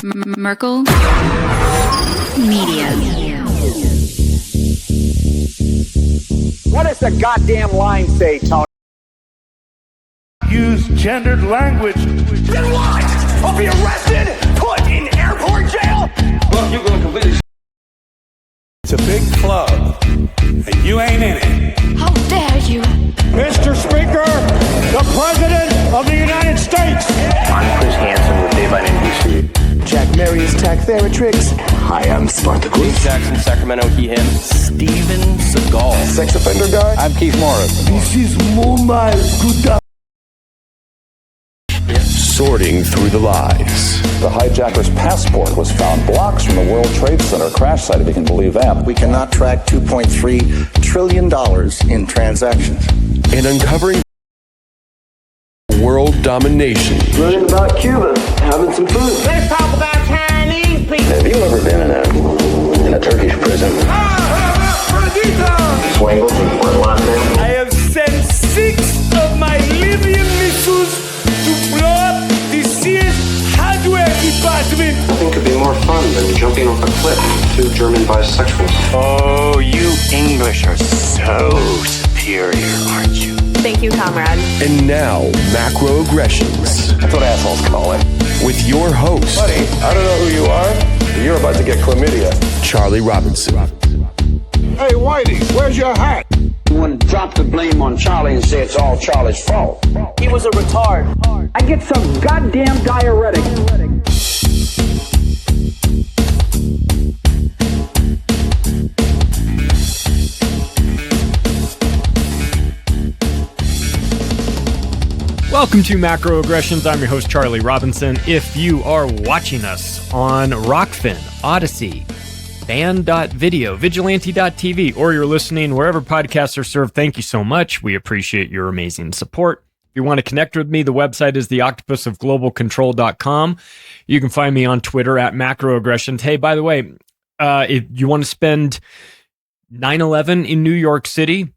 Merkel Media. What does the goddamn line say, Tony? Use gendered language. Then what? I'll be arrested, put in airport jail? Well, you're going to completely. It's a big club, and you ain't in it. How dare you? Mr. Speaker, the President of the United States. I'm Chris Hansen with Dave on NBC. Jack Marius Tack-Theratrix. Hi, I'm Spartacus. Jackson, Sacramento, he, him. Steven Seagal. Sex offender guy. I'm Keith Morris. This is Mumbai. Good. Sorting through the lies. The hijacker's passport was found blocks from the World Trade Center crash site, if you can believe that. We cannot track $2.3 trillion in transactions. And uncovering world domination. Learning about Cuba, having some food. Let's talk about Chinese people. Have you ever been in a Turkish prison? Swangles in Fort Lauderdale? I have sent 6 of my Libyan missiles to blow up the Sears hardware department. Nothing could be more fun than jumping off a cliff with 2 German bisexuals. Oh, you English are so superior, aren't you? Thank you, comrade. And now, macroaggressions. That's what assholes call it. With your host, Buddy, I don't know who you are, but you're about to get chlamydia. Charlie Robinson. Hey, Whitey, where's your hat? You want to drop the blame on Charlie and say it's all Charlie's fault. He was a retard. I get some goddamn diuretic. Welcome to Macroaggressions. I'm your host, Charlie Robinson. If you are watching us on Rockfin, Odyssey, Band.video, Vigilante.tv, or you're listening wherever podcasts are served, thank you so much. We appreciate your amazing support. If you want to connect with me, the website is theoctopusofglobalcontrol.com. You can find me on Twitter at macroaggressions. Hey, by the way, if you want to spend 9/11 in New York City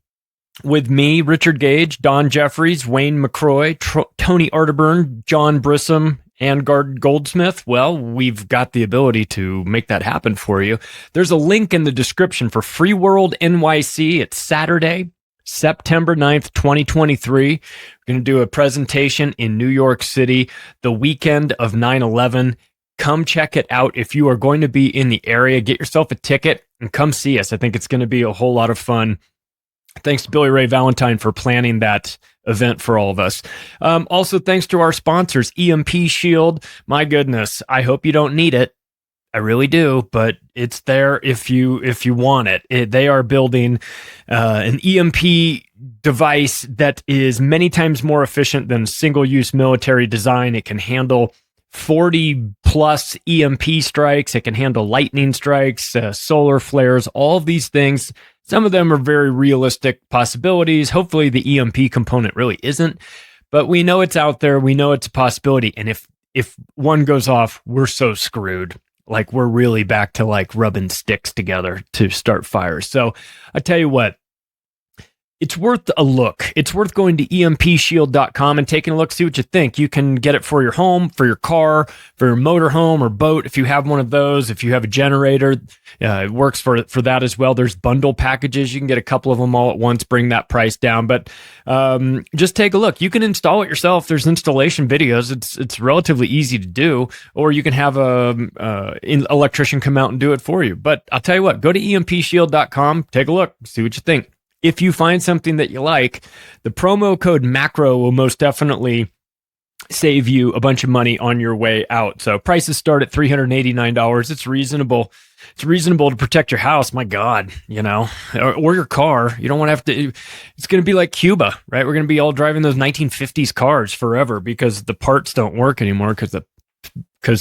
with me, Richard Gage, Don Jeffries, Wayne McCroy, Tony Arterburn, John Brissom, and Gard Goldsmith, well, we've got the ability to make that happen for you. There's a link in the description for Free World NYC. It's Saturday, September 9th, 2023. We're going to do a presentation in New York City the weekend of 9/11. Come check it out. If you are going to be in the area, get yourself a ticket and come see us. I think it's going to be a whole lot of fun. Thanks to Billy Ray Valentine for planning that event for all of us. Also, thanks to our sponsors, EMP Shield. My goodness, I hope you don't need it. I really do, but it's there if you want it. They are building an EMP device that is many times more efficient than single-use military design. It can handle 40 plus EMP strikes. It can handle lightning strikes, solar flares, all of these things. Some of them are very realistic possibilities. Hopefully the EMP component really isn't, but we know it's out there. We know it's a possibility. And if one goes off, we're so screwed. Like we're really back to like rubbing sticks together to start fires. So I tell you what, it's worth a look. It's worth going to empshield.com and taking a look, see what you think. You can get it for your home, for your car, for your motorhome or boat. If you have one of those, if you have a generator, it works for that as well. There's bundle packages. You can get a couple of them all at once, bring that price down. But just take a look. You can install it yourself. There's installation videos. It's relatively easy to do, or you can have an electrician come out and do it for you. But I'll tell you what, go to empshield.com, take a look, see what you think. If you find something that you like, the promo code MACRO will most definitely save you a bunch of money on your way out. So prices start at $389. It's reasonable. It's reasonable to protect your house. My God, or your car. You don't want to have to. It's going to be like Cuba, right? We're going to be all driving those 1950s cars forever because the parts don't work anymore because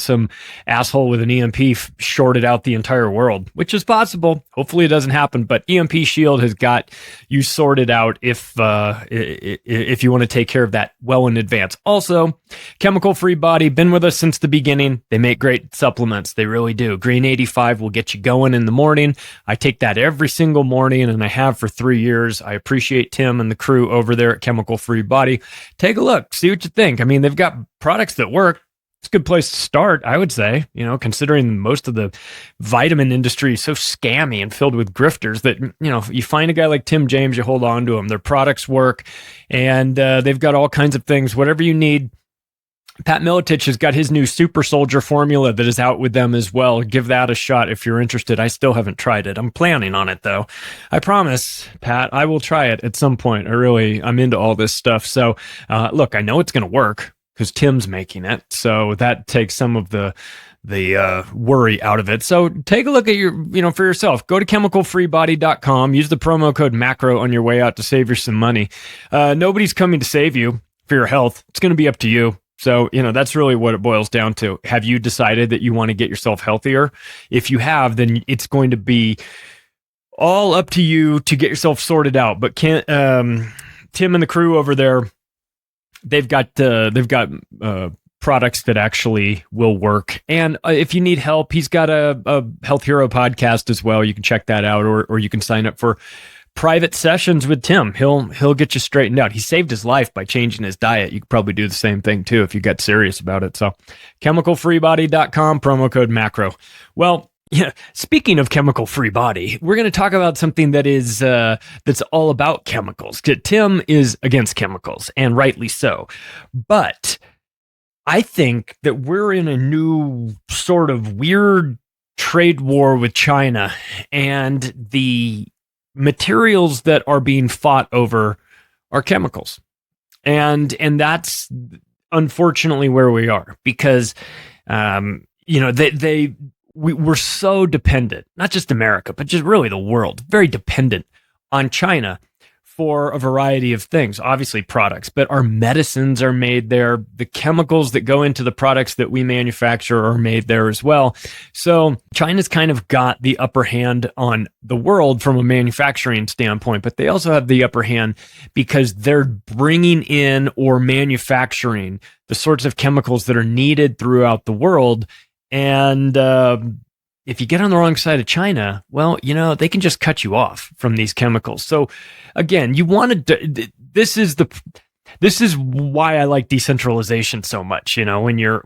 some asshole with an EMP shorted out the entire world, which is possible. Hopefully it doesn't happen, but EMP Shield has got you sorted out if you want to take care of that well in advance. Also, Chemical Free Body, been with us since the beginning. They make great supplements. They really do. Green 85 will get you going in the morning. I take that every single morning, and I have for 3 years. I appreciate Tim and the crew over there at Chemical Free Body. Take a look. See what you think. I mean, they've got products that work. it's a good place to start, I would say, considering most of the vitamin industry is so scammy and filled with grifters that, you find a guy like Tim James, you hold on to him. Their products work, and they've got all kinds of things, whatever you need. Pat Miletich has got his new Super Soldier formula that is out with them as well. Give that a shot if you're interested. I still haven't tried it. I'm planning on it, though. I promise, Pat, I will try it at some point. I'm into all this stuff. So, look, I know it's going to work because Tim's making it. So that takes some of the worry out of it. So take a look at for yourself. Go to chemicalfreebody.com. Use the promo code MACRO on your way out to save you some money. Nobody's coming to save you for your health. It's going to be up to you. So, that's really what it boils down to. Have you decided that you want to get yourself healthier? If you have, then it's going to be all up to you to get yourself sorted out. But Tim and the crew over there, they've got products that actually will work. And if you need help, he's got a Health Hero podcast as well. You can check that out, or you can sign up for private sessions with Tim. He'll get you straightened out. He saved his life by changing his diet. You could probably do the same thing too if you get serious about it. So chemicalfreebody.com, promo code MACRO. Well, yeah, speaking of chemical free body, we're going to talk about something that is that's all about chemicals. Tim is against chemicals, and rightly so. But I think that we're in a new sort of weird trade war with China, and the materials that are being fought over are chemicals. And that's unfortunately where we are, because, we're so dependent, not just America, but just really the world, very dependent on China for a variety of things, obviously products, but our medicines are made there. The chemicals that go into the products that we manufacture are made there as well. So China's kind of got the upper hand on the world from a manufacturing standpoint, but they also have the upper hand because they're bringing in or manufacturing the sorts of chemicals that are needed throughout the world. And if you get on the wrong side of China, well, they can just cut you off from these chemicals. So again, you want to, this is why I like decentralization so much. When you're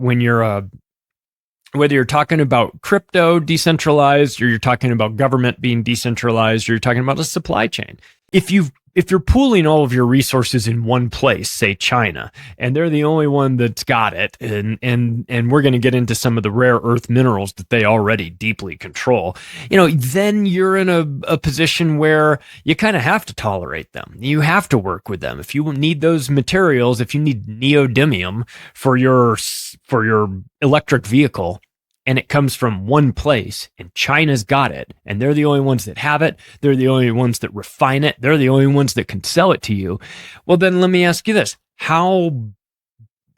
whether you're talking about crypto decentralized, or you're talking about government being decentralized, or you're talking about a supply chain. If you're pooling all of your resources in one place, say China, and they're the only one that's got it, and we're going to get into some of the rare earth minerals that they already deeply control, then you're in a position where you kind of have to tolerate them. You have to work with them. If you need those materials, if you need neodymium for your electric vehicle, and it comes from one place, and China's got it, and they're the only ones that have it, they're the only ones that refine it, they're the only ones that can sell it to you, well, then let me ask you this. How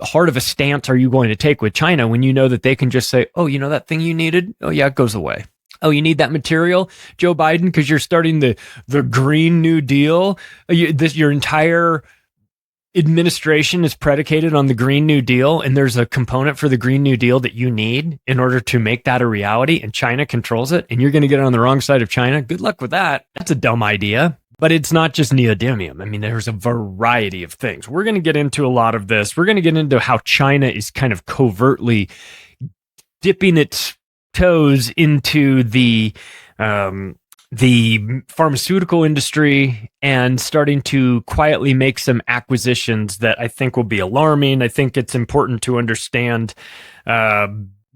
hard of a stance are you going to take with China when you know that they can just say, oh, that thing you needed? Oh, yeah, it goes away. Oh, you need that material, Joe Biden, because you're starting the Green New Deal? Your entire administration is predicated on the Green New Deal, and there's a component for the Green New Deal that you need in order to make that a reality, and China controls it, and you're going to get on the wrong side of China. Good luck with that. That's a dumb idea. But it's not just neodymium. I mean, there's a variety of things. We're going to get into a lot of this. We're going to get into how China is kind of covertly dipping its toes into the pharmaceutical industry and starting to quietly make some acquisitions that I think will be alarming. I think it's important to understand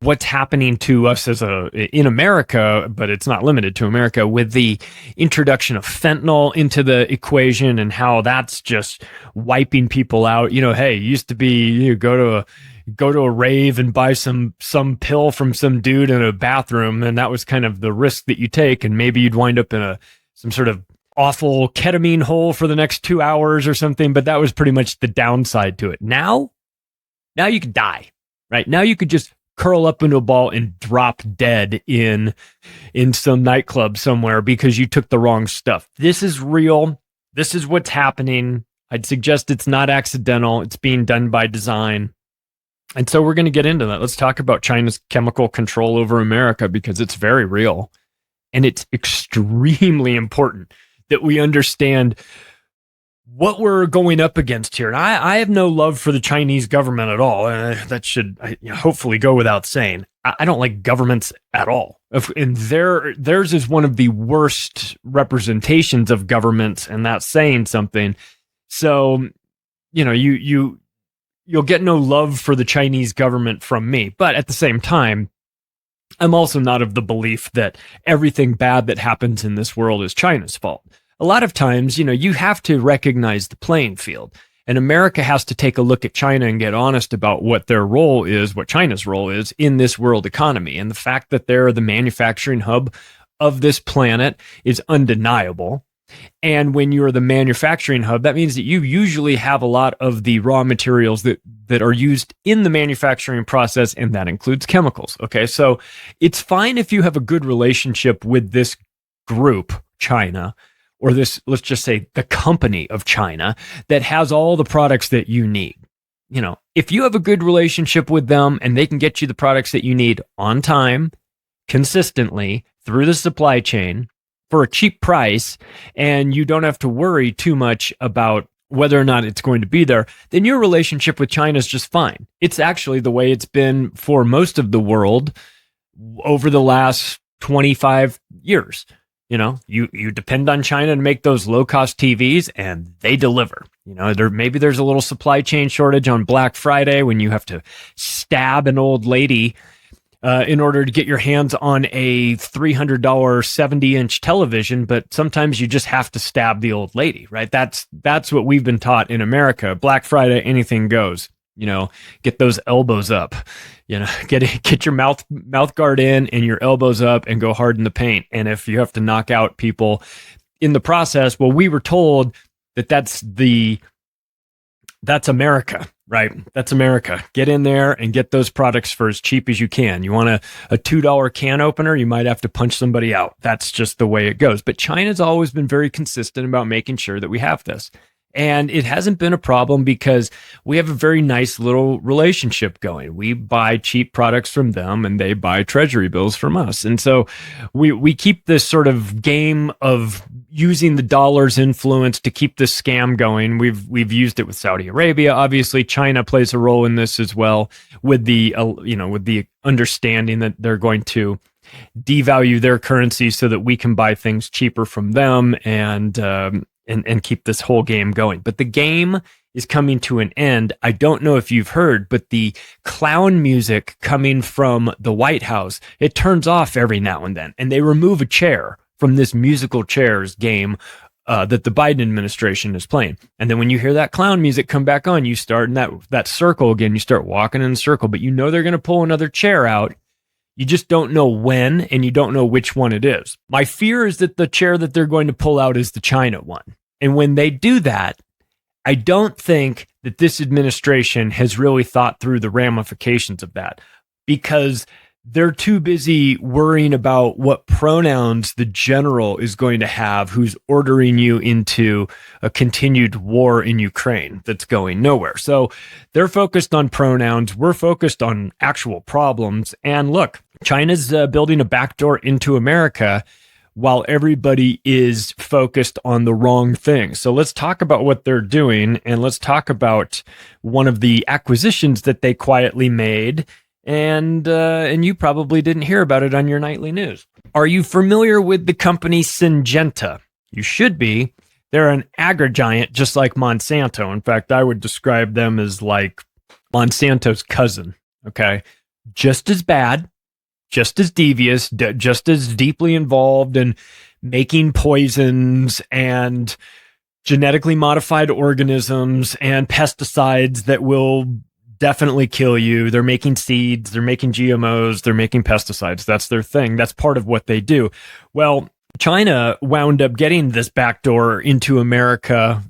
what's happening to us in America, but it's not limited to America, with the introduction of fentanyl into the equation and how that's just wiping people out. Hey, it used to be you go to a rave and buy some pill from some dude in a bathroom, and that was kind of the risk that you take, and maybe you'd wind up in some sort of awful ketamine hole for the next 2 hours or something, but that was pretty much the downside to it. Now you could die, right? Now you could just curl up into a ball and drop dead in some nightclub somewhere because you took the wrong stuff. This is real. This is what's happening. I'd suggest it's not accidental. It's being done by design. And so we're going to get into that. Let's talk about China's chemical control over America, because it's very real. And it's extremely important that we understand what we're going up against here, and I have no love for the Chinese government at all. That should hopefully go without saying. I don't like governments at all. And theirs is one of the worst representations of governments, and that's saying something. So, you'll get no love for the Chinese government from me. But at the same time, I'm also not of the belief that everything bad that happens in this world is China's fault. A lot of times, you have to recognize the playing field. And America has to take a look at China and get honest about what their role is, what China's role is in this world economy. And the fact that they're the manufacturing hub of this planet is undeniable. And when you're the manufacturing hub, that means that you usually have a lot of the raw materials that are used in the manufacturing process, and that includes chemicals. Okay, so it's fine if you have a good relationship with this group, China, or this, let's just say, the company of China that has all the products that you need. If you have a good relationship with them and they can get you the products that you need on time, consistently, through the supply chain, for a cheap price, and you don't have to worry too much about whether or not it's going to be there, then your relationship with China is just fine. It's actually the way it's been for most of the world over the last 25 years. You depend on China to make those low-cost TVs, and they deliver. Maybe there's a little supply chain shortage on Black Friday when you have to stab an old lady in order to get your hands on a $300 70-inch television, but sometimes you just have to stab the old lady, right? That's what we've been taught in America. Black Friday, anything goes. Get those elbows up. Get your mouth guard in and your elbows up and go hard in the paint. And if you have to knock out people in the process, well, we were told that that's America, right? That's America. Get in there and get those products for as cheap as you can. You want a $2 can opener, you might have to punch somebody out. That's just the way it goes. But China's always been very consistent about making sure that we have this. And it hasn't been a problem because we have a very nice little relationship going. We buy cheap products from them and they buy treasury bills from us. And so we keep this sort of game of using the dollar's influence to keep this scam going. We've used it with Saudi Arabia. Obviously, China plays a role in this as well, with the with the understanding that they're going to devalue their currency so that we can buy things cheaper from them and keep this whole game going. But the game is coming to an end. I don't know if you've heard, but the clown music coming from the White House, it turns off every now and then, and they remove a chair from this musical chairs game that the Biden administration is playing. And then when you hear that clown music come back on, you start in that circle again, you start walking in a circle, but they're going to pull another chair out. You just don't know when, and you don't know which one it is. My fear is that the chair that they're going to pull out is the China one. And when they do that, I don't think that this administration has really thought through the ramifications of that, because they're too busy worrying about what pronouns the general is going to have who's ordering you into a continued war in Ukraine that's going nowhere. So they're focused on pronouns. We're focused on actual problems. And look, China's building a backdoor into America while everybody is focused on the wrong thing. So let's talk about what they're doing, and let's talk about one of the acquisitions that they quietly made. And you probably didn't hear about it on your nightly news. Are you familiar with the company Syngenta? You should be. They're an agri-giant just like Monsanto. In fact, I would describe them as like Monsanto's cousin, okay? Just as bad, just as devious, just as deeply involved in making poisons and genetically modified organisms and pesticides that will definitely kill you. They're making seeds, they're making GMOs, they're making pesticides. That's their thing. That's part of what they do. Well, China wound up getting this backdoor into America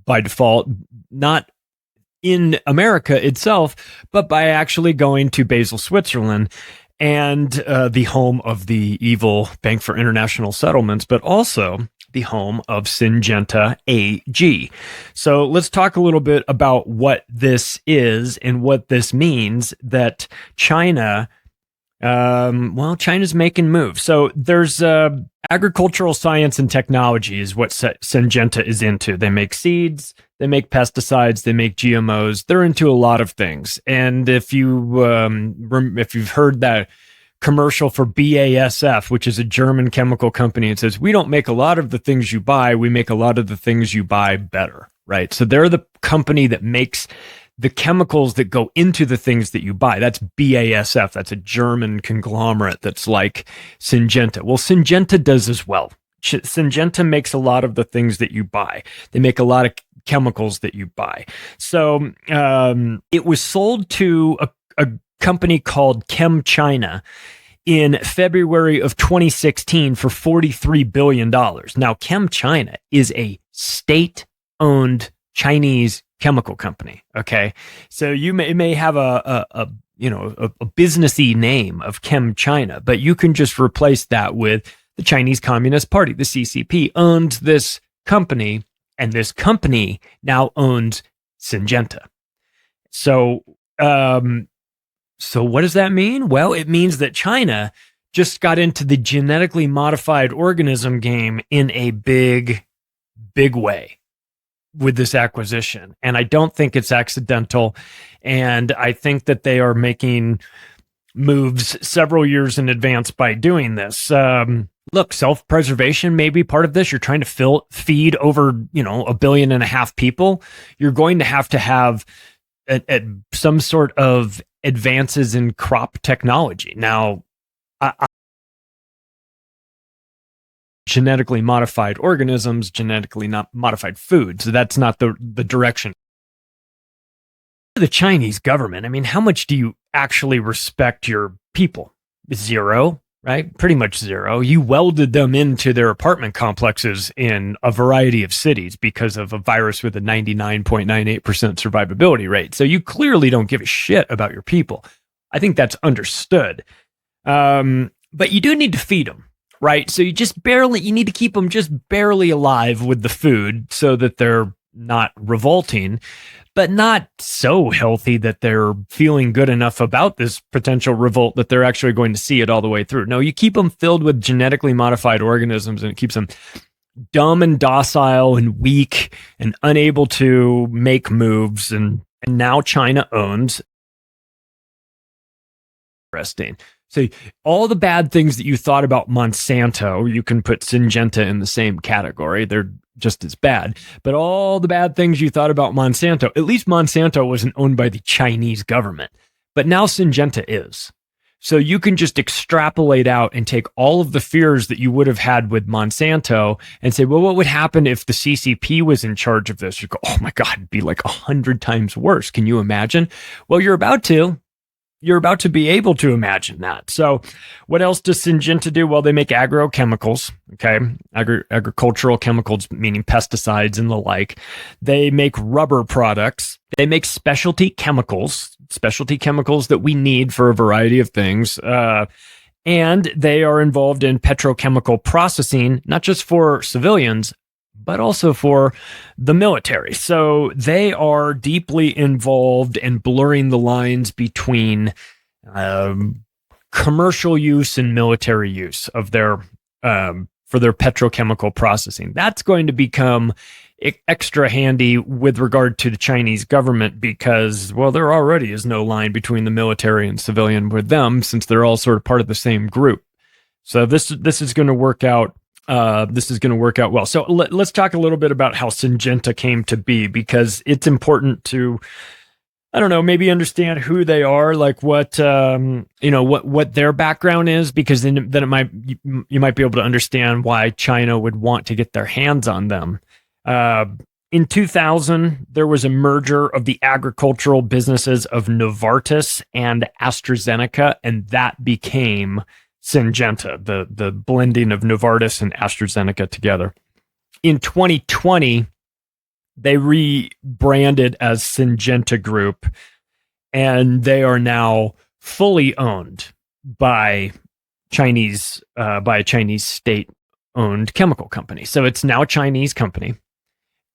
by default, not in America itself, but by actually going to Basel, Switzerland, and the home of the evil Bank for International Settlements, but also the home of Syngenta AG. So let's talk a little bit about what this is and what this means, that China Well, China's making moves. So there's agricultural science and technology is what Syngenta is into. They make seeds, they make pesticides, they make GMOs. They're into a lot of things. And if you've heard that commercial for BASF, which is a German chemical company, it says, we don't make a lot of the things you buy, we make a lot of the things you buy better, right? So they're the company that makes the chemicals that go into the things that you buy. That's BASF. That's a German conglomerate that's like Syngenta. Well, Syngenta does as well. Syngenta makes a lot of the things that you buy. They make a lot of chemicals that you buy. So it was sold to a company called ChemChina in February of 2016 for $43 billion. Now, ChemChina is a state-owned Chinese chemical company. Okay. So it may have a businessy name of ChemChina, but you can just replace that with the Chinese Communist Party. The CCP owns this company, and this company now owns Syngenta. So what does that mean? Well, it means that China just got into the genetically modified organism game in a big way with this acquisition. And I don't think it's accidental. And I think that they are making moves several years in advance by doing this. Look, self-preservation may be part of this. You're trying to feed over, 1.5 billion people. You're going to have some sort of advances in crop technology. Now, genetically modified organisms, genetically not modified foods. So that's not the direction. The Chinese government, I mean, how much do you actually respect your people? Zero, right? Pretty much zero. You welded them into their apartment complexes in a variety of cities because of a virus with a 99.98% survivability rate. So you clearly don't give a shit about your people. I think that's understood. But you do need to feed them. Right. So you need to keep them just barely alive with the food so that they're not revolting, but not so healthy that they're feeling good enough about this potential revolt that they're actually going to see it all the way through. No, you keep them filled with genetically modified organisms, and it keeps them dumb and docile and weak and unable to make moves. And now China owns. Interesting. So all the bad things that you thought about Monsanto, you can put Syngenta in the same category. They're just as bad. But all the bad things you thought about Monsanto, at least Monsanto wasn't owned by the Chinese government. But now Syngenta is. So you can just extrapolate out and take all of the fears that you would have had with Monsanto and say, well, what would happen if the CCP was in charge of this? You go, oh my God, it'd be like 100 times worse. Can you imagine? Well, you're about to. You're about to be able to imagine that. So what else does Syngenta do? Well, they make agrochemicals, okay? Agricultural chemicals, meaning pesticides and the like. They make rubber products. They make specialty chemicals that we need for a variety of things. And they are involved in petrochemical processing, not just for civilians, but also for the military. So they are deeply involved in blurring the lines between commercial use and military use of their for their petrochemical processing. That's going to become extra handy with regard to the Chinese government because, well, there already is no line between the military and civilian with them since they're all sort of part of the same group. So this is going to work out. This is going to work out well. So let's talk a little bit about how Syngenta came to be, because it's important to, I don't know, maybe understand who they are, like what their background is, because then you might be able to understand why China would want to get their hands on them. In 2000, there was a merger of the agricultural businesses of Novartis and AstraZeneca, and that became Syngenta, the blending of Novartis and AstraZeneca together. In 2020, they rebranded as Syngenta Group, and they are now fully owned by a Chinese state-owned chemical company. So it's now a Chinese company,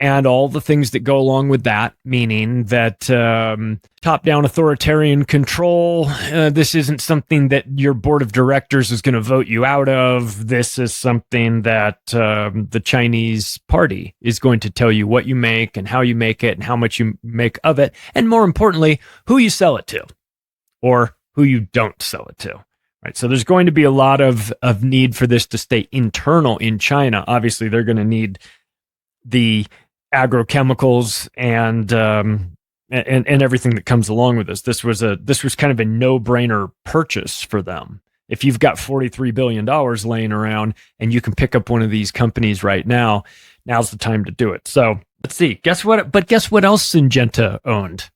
and all the things that go along with that, meaning that top-down authoritarian control, this isn't something that your board of directors is going to vote you out of. This is something that the Chinese party is going to tell you what you make and how you make it and how much you make of it, and more importantly, who you sell it to or who you don't sell it to. Right, so there's going to be a lot of need for this to stay internal in China. Obviously, they're going to need the agrochemicals and everything that comes along with this. This was kind of a no-brainer purchase for them. If you've got $43 billion laying around and you can pick up one of these companies right now, now's the time to do it. So let's see. Guess what else Syngenta owned?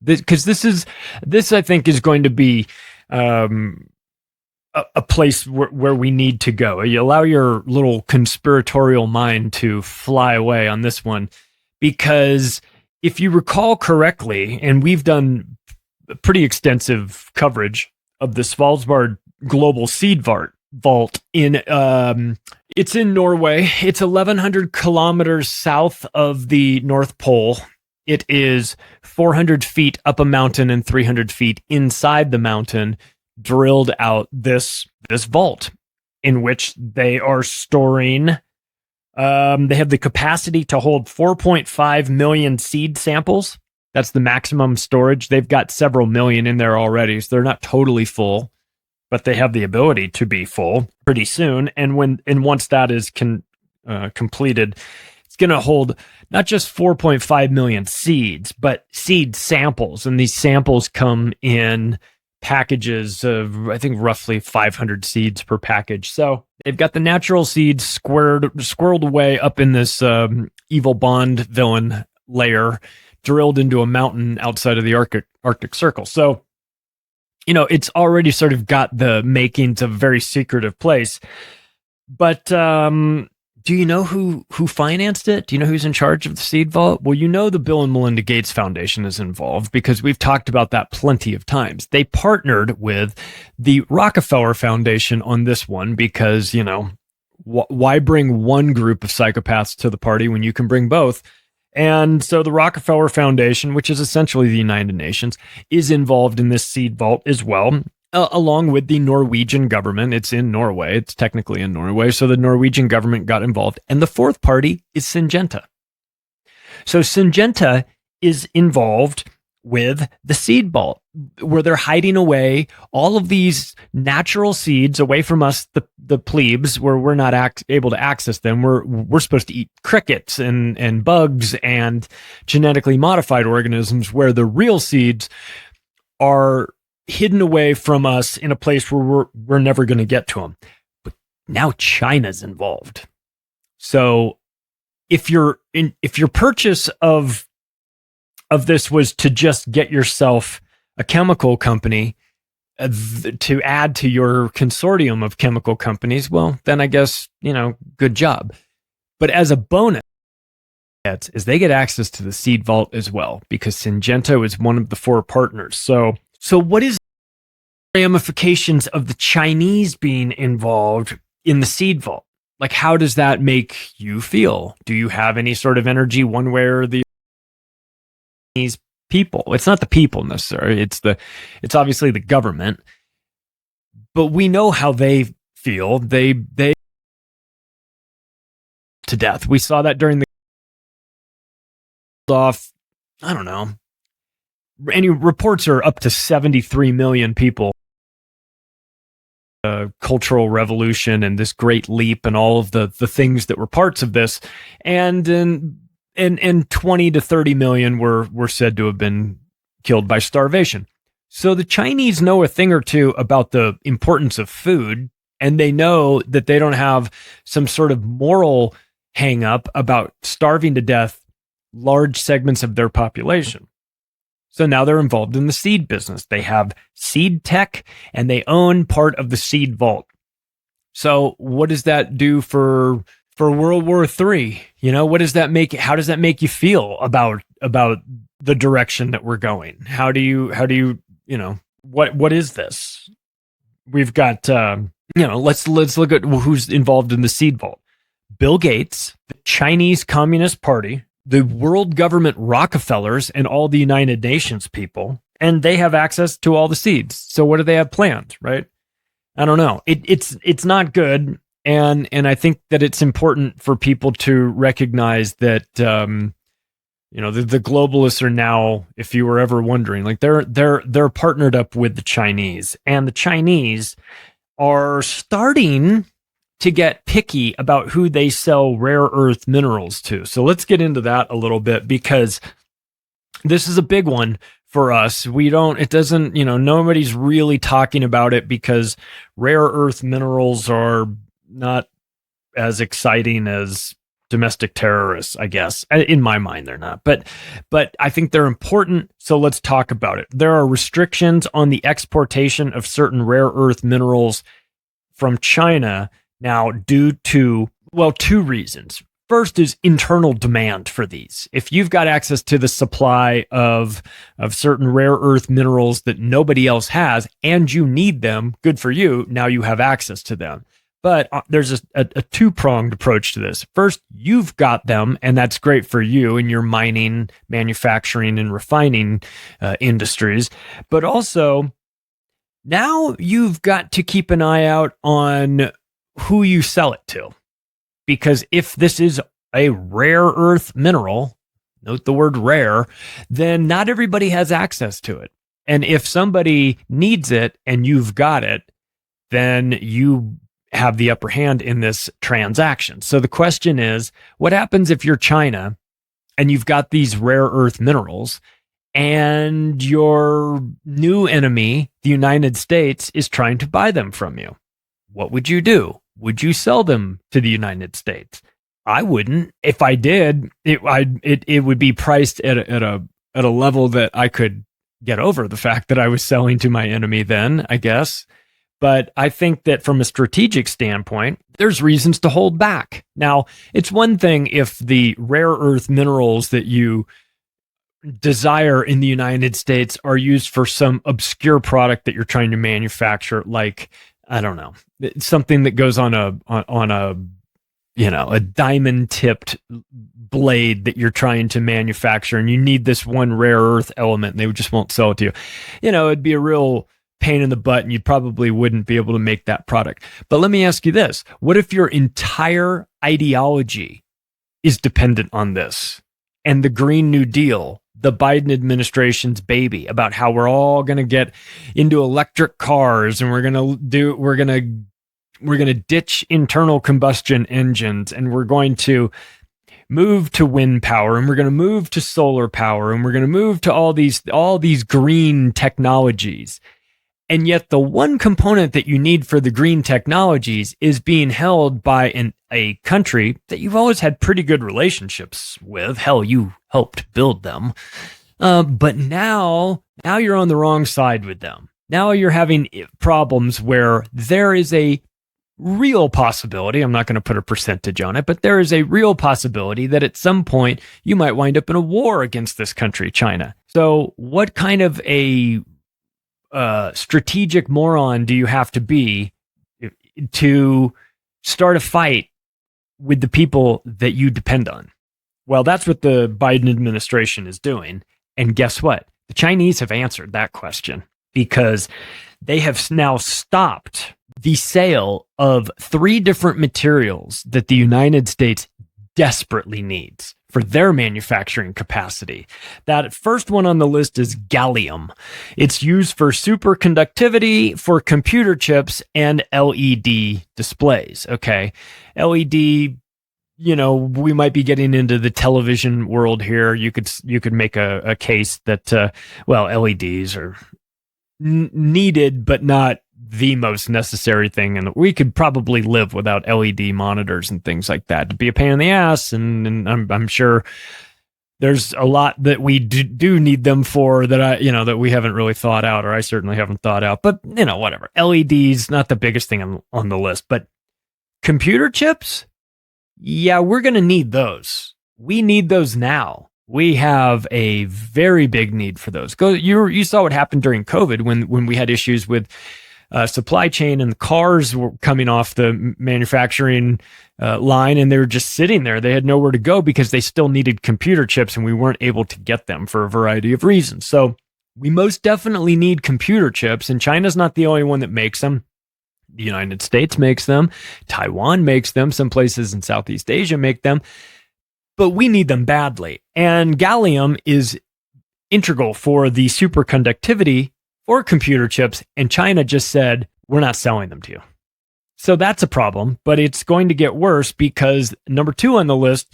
Because this I think is going to be a place where we need to go. You allow your little conspiratorial mind to fly away on this one, because if you recall correctly, and we've done pretty extensive coverage of the Svalbard Global Seed Vault in it's in Norway. It's 1,100 kilometers south of the North Pole. It is 400 feet up a mountain and 300 feet inside the mountain, drilled out this vault in which they are storing they have the capacity to hold 4.5 million seed samples. That's the maximum storage. They've got several million in there already, so they're not totally full, but they have the ability to be full pretty soon. And once that is completed, it's going to hold not just 4.5 million seeds, but seed samples, and these samples come in packages of, I think, roughly 500 seeds per package. So they've got the natural seeds squirreled away up in this evil Bond villain layer, drilled into a mountain outside of the Arctic Circle. So, it's already sort of got the makings of a very secretive place. But do you know who financed it? Do you know who's in charge of the Seed Vault? Well, the Bill and Melinda Gates Foundation is involved, because we've talked about that plenty of times. They partnered with the Rockefeller Foundation on this one because, why bring one group of psychopaths to the party when you can bring both? And so the Rockefeller Foundation, which is essentially the United Nations, is involved in this Seed Vault as well, along with the Norwegian government. It's in Norway. It's technically in Norway. So the Norwegian government got involved. And the fourth party is Syngenta. So Syngenta is involved with the Seed Vault, where they're hiding away all of these natural seeds away from us, the plebes, where we're not able to access them. We're supposed to eat crickets and bugs and genetically modified organisms, where the real seeds are hidden away from us in a place where we're never going to get to them. But now China's involved. So if your purchase of this was to just get yourself a chemical company to add to your consortium of chemical companies, well, then I guess, good job. But as a bonus, is they get access to the Seed Vault as well, because Syngenta is one of the four partners. So what is the ramifications of the Chinese being involved in the Seed Vault? Like, how does that make you feel? Do you have any sort of energy one way or the Chinese people? It's not the people necessarily. It's obviously the government. But we know how they feel. They to death. We saw that during the I don't know. Any reports are up to 73 million people. Cultural revolution and this great leap and all of the things that were parts of this, and 20 to 30 million were said to have been killed by starvation. So the Chinese know a thing or two about the importance of food, and they know that they don't have some sort of moral hang up about starving to death large segments of their population. So now they're involved in the seed business. They have seed tech, and they own part of the Seed Vault. So what does that do for World War III? What does that make? How does that make you feel about the direction that we're going? How do you what is this? We've got let's look at who's involved in the Seed Vault. Bill Gates, the Chinese Communist Party, the world government Rockefellers and all the United Nations people, and they have access to all the seeds. So what do they have planned, right? I don't know. It's not good, and I think that it's important for people to recognize that the globalists are now, if you were ever wondering, like they're partnered up with the Chinese, and the Chinese are starting to get picky about who they sell rare earth minerals to. So let's get into that a little bit, because this is a big one for us. Nobody's really talking about it because rare earth minerals are not as exciting as domestic terrorists, I guess. In my mind, they're not. But I think they're important, so let's talk about it. There are restrictions on the exportation of certain rare earth minerals from China now due to, two reasons. First is internal demand for these. If you've got access to the supply of certain rare earth minerals that nobody else has, and you need them, good for you, now you have access to them. But there's a two-pronged approach to this. First, you've got them, and that's great for you in your mining, manufacturing, and refining industries. But also, now you've got to keep an eye out on who you sell it to. Because if this is a rare earth mineral, note the word rare, then not everybody has access to it. And if somebody needs it and you've got it, then you have the upper hand in this transaction. So the question is, what happens if you're China and you've got these rare earth minerals and your new enemy, the United States, is trying to buy them from you? What would you do? Would you sell them to the United States? I wouldn't. If I did, it would be priced at a level that I could get over the fact that I was selling to my enemy then, I guess. But I think that from a strategic standpoint, there's reasons to hold back. Now, it's one thing if the rare earth minerals that you desire in the United States are used for some obscure product that you're trying to manufacture, like, I don't know, something that goes on a diamond tipped blade that you're trying to manufacture, and you need this one rare earth element, and they just won't sell it to you. It'd be a real pain in the butt, and you probably wouldn't be able to make that product. But let me ask you this. What if your entire ideology is dependent on this, and the Green New Deal, the Biden administration's baby, about how we're all going to get into electric cars, and we're going to ditch internal combustion engines, and we're going to move to wind power, and we're going to move to solar power, and we're going to move to all these green technologies. And yet the one component that you need for the green technologies is being held by a country that you've always had pretty good relationships with. Hell, you helped build them. But now you're on the wrong side with them. Now you're having problems where there is a real possibility, I'm not going to put a percentage on it, but there is a real possibility that at some point you might wind up in a war against this country, China. So what kind of a strategic moron do you have to be to start a fight with the people that you depend on? Well, that's what the Biden administration is doing. And guess what? The Chinese have answered that question, because they have now stopped the sale of 3 different materials that the United States desperately needs for their manufacturing capacity. That first one on the list is gallium. It's used for superconductivity for computer chips and LED displays. Okay. LED, we might be getting into the television world here. You could make a case that, LEDs are needed, but not the most necessary thing, and we could probably live without LED monitors and things like that. It'd be a pain in the ass, and I'm sure there's a lot that we do need them for that that we haven't really thought out, or I certainly haven't thought out. But whatever. LEDs, not the biggest thing on the list, but computer chips, yeah, we're gonna need those. We need those now. We have a very big need for those. You saw what happened during COVID when we had issues with supply chain, and the cars were coming off the manufacturing line, and they were just sitting there. They had nowhere to go because they still needed computer chips, and we weren't able to get them for a variety of reasons. So we most definitely need computer chips, and China's not the only one that makes them. The United States makes them. Taiwan makes them. Some places in Southeast Asia make them. But we need them badly. And gallium is integral for the superconductivity for computer chips. And China just said, we're not selling them to you. So that's a problem. But it's going to get worse because number 2 on the list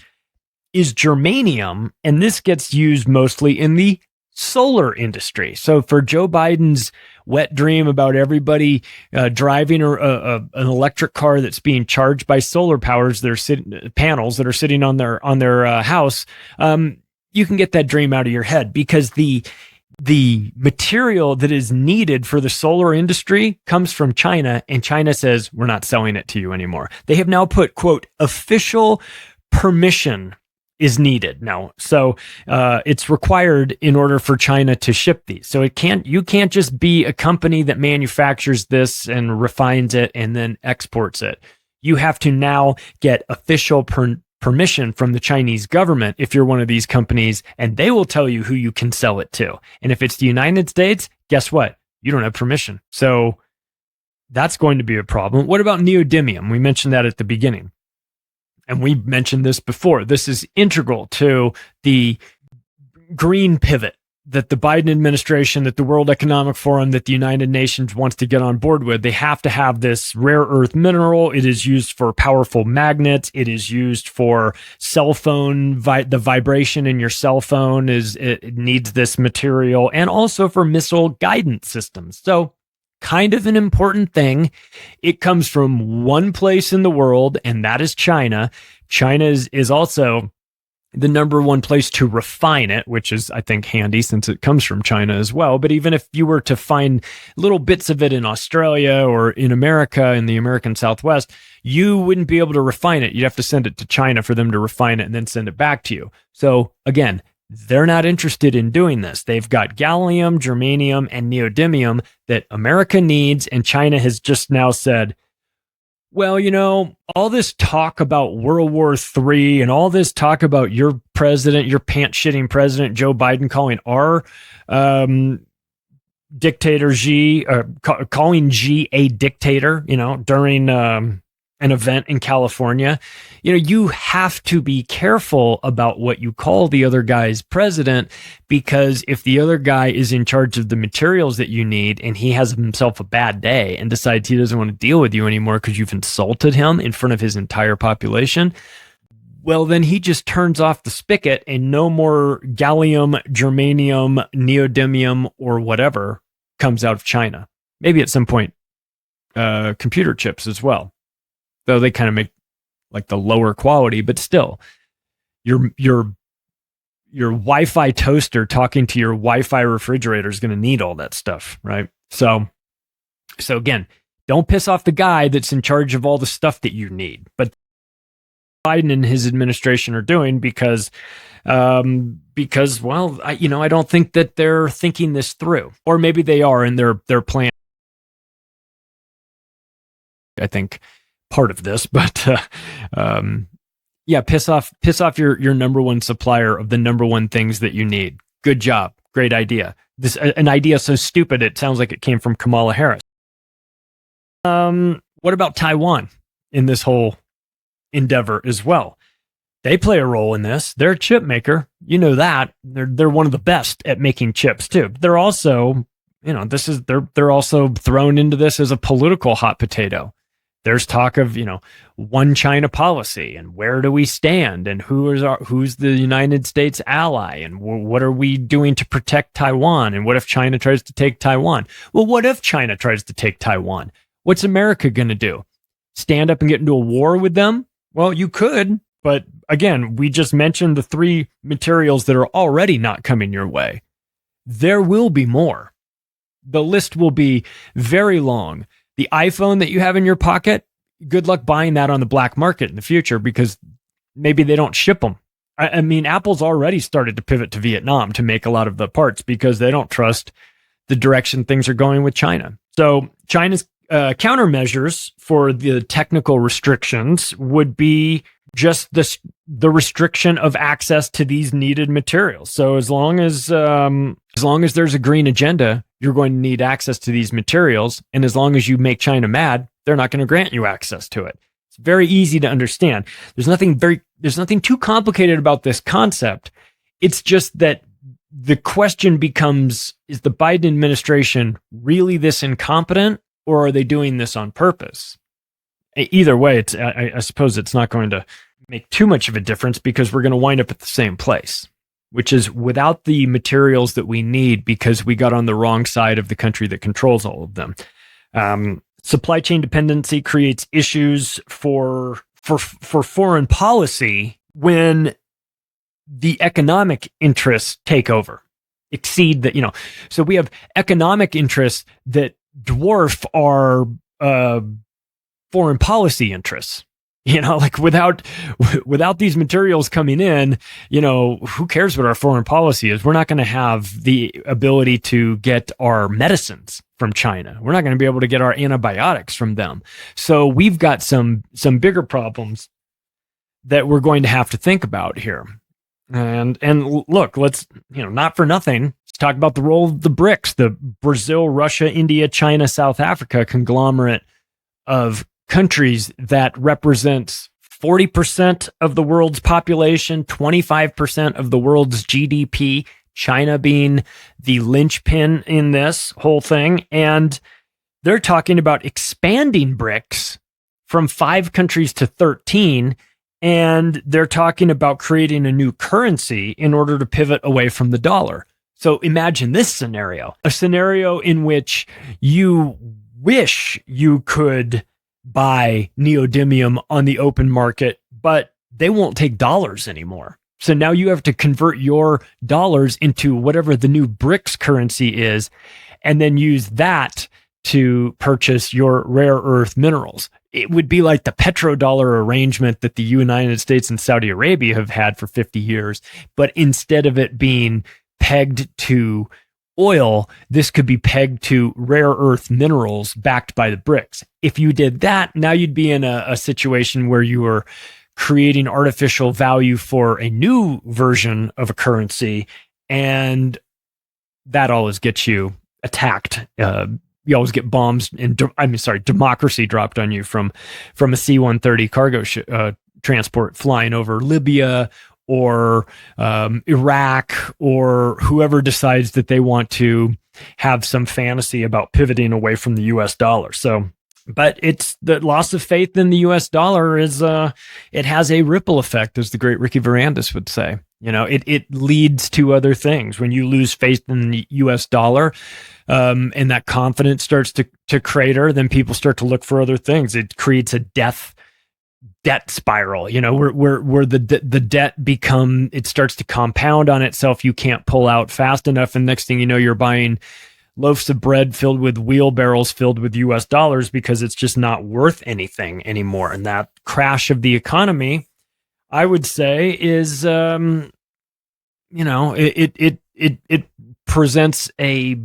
is germanium. And this gets used mostly in the solar industry. So for Joe Biden's wet dream about everybody driving an electric car that's being charged by solar panels that are sitting on their house, you can get that dream out of your head because the material that is needed for the solar industry comes from China, and China says we're not selling it to you anymore. They have now put, quote, official permission is needed now. So it's required in order for China to ship these. So you can't just be a company that manufactures this and refines it and then exports it. You have to now get official permission from the Chinese government if you're one of these companies, and they will tell you who you can sell it to. And if it's the United States, guess what? You don't have permission. So that's going to be a problem. What about neodymium? We mentioned that at the beginning. And we mentioned this before. This is integral to the green pivot that the Biden administration, that the World Economic Forum, that the United Nations wants to get on board with. They have to have this rare earth mineral. It is used for powerful magnets. It is used for cell phone. The vibration in your cell phone it needs this material, and also for missile guidance systems. So kind of an important thing. It comes from one place in the world, and that is China. China is also the number one place to refine it, which is, I think, handy since it comes from China as well. But even if you were to find little bits of it in Australia or in America, in the American Southwest, you wouldn't be able to refine it. You'd have to send it to China for them to refine it and then send it back to you. So again, they're not interested in doing this. They've got gallium, germanium, and neodymium that America needs, and China has just now said, well, all this talk about World War III and all this talk about your president, your pants-shitting president, Joe Biden, calling our dictator Xi, calling Xi a dictator, during an event in California. You have to be careful about what you call the other guy's president, because if the other guy is in charge of the materials that you need and he has himself a bad day and decides he doesn't want to deal with you anymore because you've insulted him in front of his entire population, well, then he just turns off the spigot and no more gallium, germanium, neodymium, or whatever comes out of China. Maybe at some point, computer chips as well. Though they kind of make like the lower quality, but still, your Wi-Fi toaster talking to your Wi-Fi refrigerator is going to need all that stuff, right? So again, don't piss off the guy that's in charge of all the stuff that you need. But Biden and his administration are doing because well, I don't think that they're thinking this through, or maybe they are, and their plan. I think. Part of this, but piss off your number one supplier of the number one things that you need. Good job, great idea. This an idea so stupid it sounds like it came from Kamala Harris. What about Taiwan in this whole endeavor as well? They play a role in this. They're a chip maker, that. They're one of the best at making chips too. They're also, they're also thrown into this as a political hot potato. There's talk of, one China policy and where do we stand and who's the United States ally and what are we doing to protect Taiwan, and what if China tries to take Taiwan? Well, what if China tries to take Taiwan? What's America going to do? Stand up and get into a war with them? Well, you could, but again, we just mentioned the 3 materials that are already not coming your way. There will be more. The list will be very long. The iPhone that you have in your pocket, good luck buying that on the black market in the future, because maybe they don't ship them. I mean, Apple's already started to pivot to Vietnam to make a lot of the parts because they don't trust the direction things are going with China. So China's countermeasures for the technical restrictions would be just the restriction of access to these needed materials. So as long as there's a green agenda, you're going to need access to these materials, and as long as you make China mad, they're not going to grant you access to it. It's very easy to understand. There's nothing too complicated about this concept. It's just that the question becomes, is the Biden administration really this incompetent, or are they doing this on purpose? Either way, I suppose it's not going to make too much of a difference, because we're going to wind up at the same place, which is without the materials that we need because we got on the wrong side of the country that controls all of them. Supply chain dependency creates issues for foreign policy when the economic interests take over, exceed that, so we have economic interests that dwarf our foreign policy interests. Like without these materials coming in, who cares what our foreign policy is? We're not going to have the ability to get our medicines from China. We're not going to be able to get our antibiotics from them. So we've got some bigger problems that we're going to have to think about here. And look, let's, not for nothing, let's talk about the role of the BRICS, the Brazil, Russia, India, China, South Africa conglomerate of countries that represents 40% of the world's population, 25% of the world's GDP, China being the linchpin in this whole thing. And they're talking about expanding BRICS from 5 countries to 13. And they're talking about creating a new currency in order to pivot away from the dollar. So imagine this scenario, a scenario in which you wish you could buy neodymium on the open market, but they won't take dollars anymore. So now you have to convert your dollars into whatever the new BRICS currency is, and then use that to purchase your rare earth minerals. It would be like the petrodollar arrangement that the United States and Saudi Arabia have had for 50 years. But instead of it being pegged to oil, this could be pegged to rare earth minerals backed by the BRICS. If you did that, now you'd be in a situation where you were creating artificial value for a new version of a currency, and that always gets you attacked. You always get bombs and democracy dropped on you from a C-130 cargo transport flying over Libya or Iraq, or whoever decides that they want to have some fantasy about pivoting away from the US dollar. So, but it's the loss of faith in the US dollar is, it has a ripple effect, as the great Ricky Varandas would say. It leads to other things. When you lose faith in the US dollar, and that confidence starts to crater, then people start to look for other things. It creates a debt spiral, where the debt it starts to compound on itself. You can't pull out fast enough. And next thing you know, you're buying loaves of bread filled with wheelbarrows filled with US dollars because it's just not worth anything anymore. And that crash of the economy, I would say, is, it presents a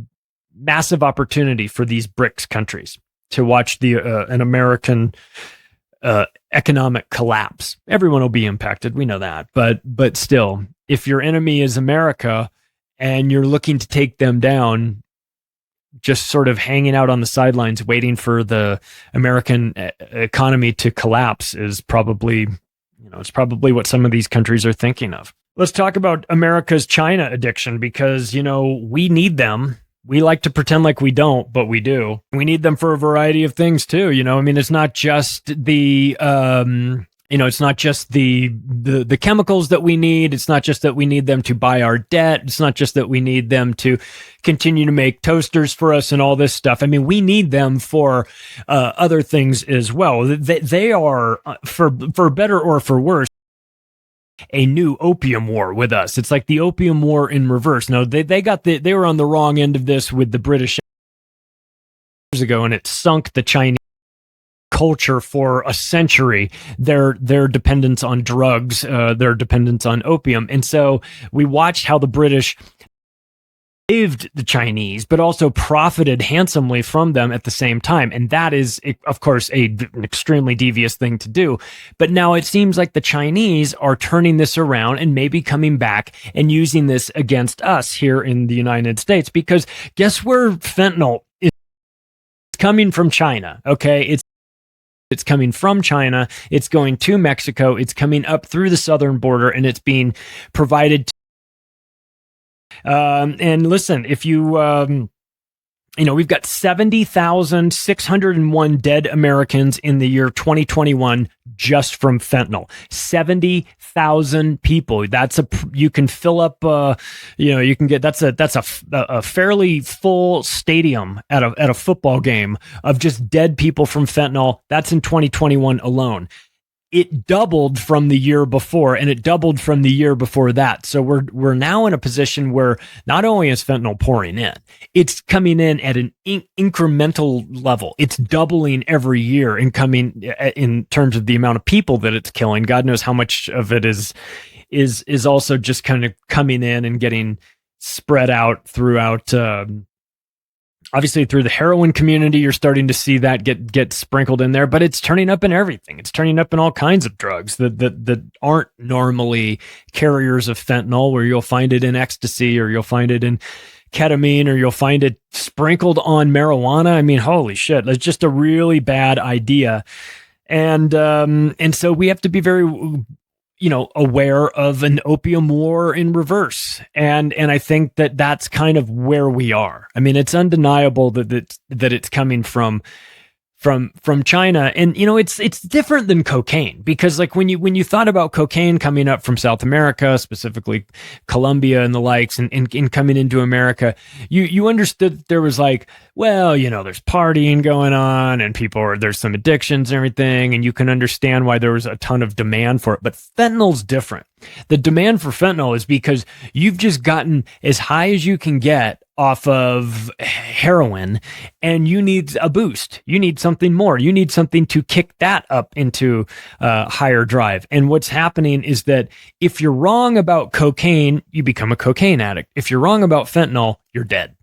massive opportunity for these BRICS countries to watch an American economic collapse. Everyone will be impacted. We know that. But still, if your enemy is America and you're looking to take them down, just sort of hanging out on the sidelines, waiting for the American economy to collapse is probably, it's probably what some of these countries are thinking of. Let's talk about America's China addiction, because, we need them. We like to pretend like we don't, but we do. We need them for a variety of things too. It's not just the, it's not just the chemicals that we need. It's not just that we need them to buy our debt. It's not just that we need them to continue to make toasters for us and all this stuff. We need them for other things as well. They are, for better or for worse, a new opium war with us. It's like the opium war in reverse. No, they were on the wrong end of this with the British years ago, and it sunk the Chinese culture for a century. Their dependence on drugs, their dependence on opium. And so we watched how the British saved the Chinese, but also profited handsomely from them at the same time. And that is, of course, an extremely devious thing to do. But now it seems like the Chinese are turning this around and maybe coming back and using this against us here in the United States. Because guess where fentanyl is coming from? China. Okay. It's coming from China. It's going to Mexico. It's coming up through the southern border, and it's being provided to and listen, if you, we've got 70,601 dead Americans in the year 2021 just from fentanyl. 70,000 people. You can fill up, you can get, that's a fairly full stadium at a football game of just dead people from fentanyl. That's in 2021 alone. It doubled from the year before, and it doubled from the year before that. So we're now in a position where not only is fentanyl pouring in, it's coming in at an incremental level. It's doubling every year and coming in terms of the amount of people that it's killing. God knows how much of it is also just kind of coming in and getting spread out throughout. Obviously, through the heroin community, you're starting to see that get sprinkled in there, but it's turning up in everything. It's turning up in all kinds of drugs that aren't normally carriers of fentanyl, where you'll find it in ecstasy, or you'll find it in ketamine, or you'll find it sprinkled on marijuana. I mean, holy shit, it's just a really bad idea. And so we have to be very, aware of an opium war in reverse. And I think that that's kind of where we are. I mean, it's undeniable that it's coming from China. And, it's different than cocaine, because like when you thought about cocaine coming up from South America, specifically Colombia and the likes, and coming into America, you understood that there was like, well, there's partying going on and there's some addictions and everything. And you can understand why there was a ton of demand for it. But fentanyl's different. The demand for fentanyl is because you've just gotten as high as you can get off of heroin, and you need a boost. You need something more. You need something to kick that up into higher drive. And what's happening is that if you're wrong about cocaine, you become a cocaine addict. If you're wrong about fentanyl, you're dead.